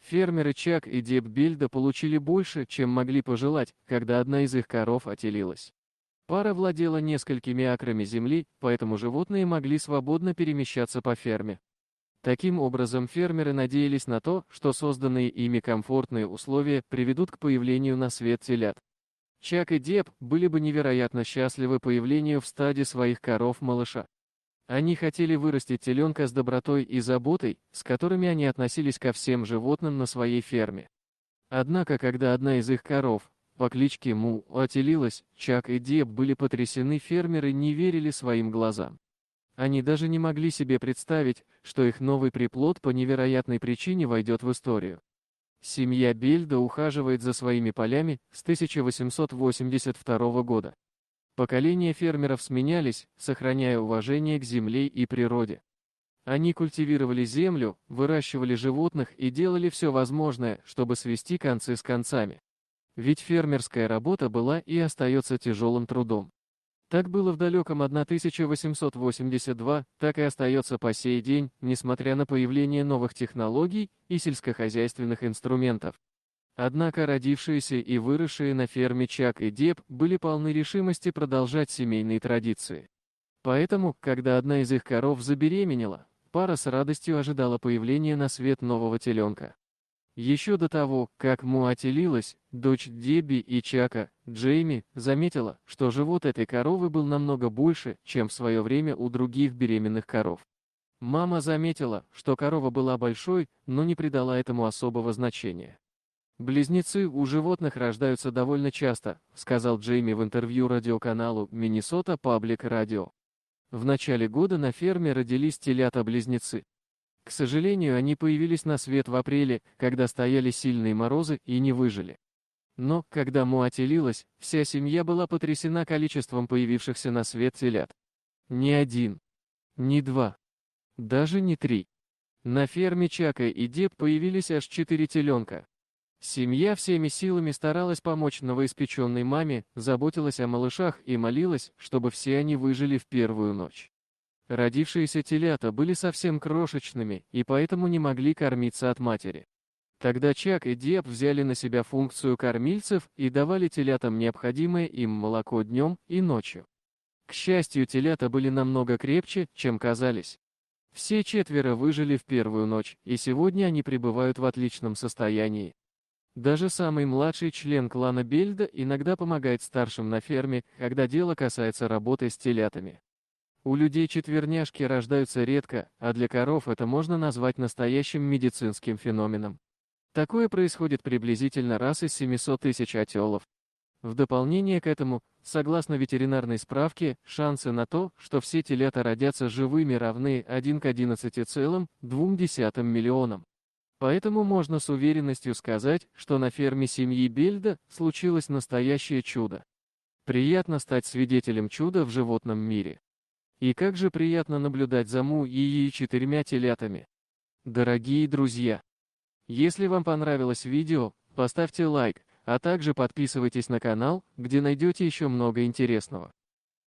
Фермеры Чак и Деб Бильда получили больше, чем могли пожелать, когда одна из их коров отелилась. Пара владела несколькими акрами земли, поэтому животные могли свободно перемещаться по ферме. Таким образом, фермеры надеялись на то, что созданные ими комфортные условия приведут к появлению на свет телят. Чак и Деб были бы невероятно счастливы появлению в стаде своих коров-малыша. Они хотели вырастить теленка с добротой и заботой, с которыми они относились ко всем животным на своей ферме. Однако, когда одна из их коров, по кличке Му, отелилась, Чак и Деб были потрясены, фермеры не верили своим глазам. Они даже не могли себе представить, что их новый приплод по невероятной причине войдет в историю. Семья Бильда ухаживает за своими полями с 1882 года. Поколения фермеров сменялись, сохраняя уважение к земле и природе. Они культивировали землю, выращивали животных и делали все возможное, чтобы свести концы с концами. Ведь фермерская работа была и остается тяжелым трудом. Так было в далеком 1882, так и остается по сей день, несмотря на появление новых технологий и сельскохозяйственных инструментов. Однако родившиеся и выросшие на ферме Чак и Деб были полны решимости продолжать семейные традиции. Поэтому, когда одна из их коров забеременела, пара с радостью ожидала появления на свет нового теленка. Еще до того, как Му отелилась, дочь Дебби и Чака, Джейми, заметила, что живот этой коровы был намного больше, чем в свое время у других беременных коров. Мама заметила, что корова была большой, но не придала этому особого значения. «Близнецы у животных рождаются довольно часто», сказал Джейми в интервью радиоканалу Minnesota Public Radio. В начале года на ферме родились телята-близнецы. К сожалению, они появились на свет в апреле, когда стояли сильные морозы, и не выжили. Но, когда Му отелилась, вся семья была потрясена количеством появившихся на свет телят. Ни один, ни два, даже не три. На ферме Чака и Деб появились аж 4 теленка. Семья всеми силами старалась помочь новоиспеченной маме, заботилась о малышах и молилась, чтобы все они выжили в первую ночь. Родившиеся телята были совсем крошечными и поэтому не могли кормиться от матери. Тогда Чак и Деб взяли на себя функцию кормильцев и давали телятам необходимое им молоко днем и ночью. К счастью, телята были намного крепче, чем казались. Все четверо выжили в первую ночь, и сегодня они пребывают в отличном состоянии. Даже самый младший член клана Бельда иногда помогает старшим на ферме, когда дело касается работы с телятами. У людей четверняшки рождаются редко, а для коров это можно назвать настоящим медицинским феноменом. Такое происходит приблизительно раз из 700 тысяч отелов. В дополнение к этому, согласно ветеринарной справке, шансы на то, что все телята родятся живыми, равны 1 к 11,2 миллионам. Поэтому можно с уверенностью сказать, что на ферме семьи Бельда случилось настоящее чудо. Приятно стать свидетелем чуда в животном мире. И как же приятно наблюдать за Му и ее 4 телятами. Дорогие друзья, если вам понравилось видео, поставьте лайк, а также подписывайтесь на канал, где найдете еще много интересного.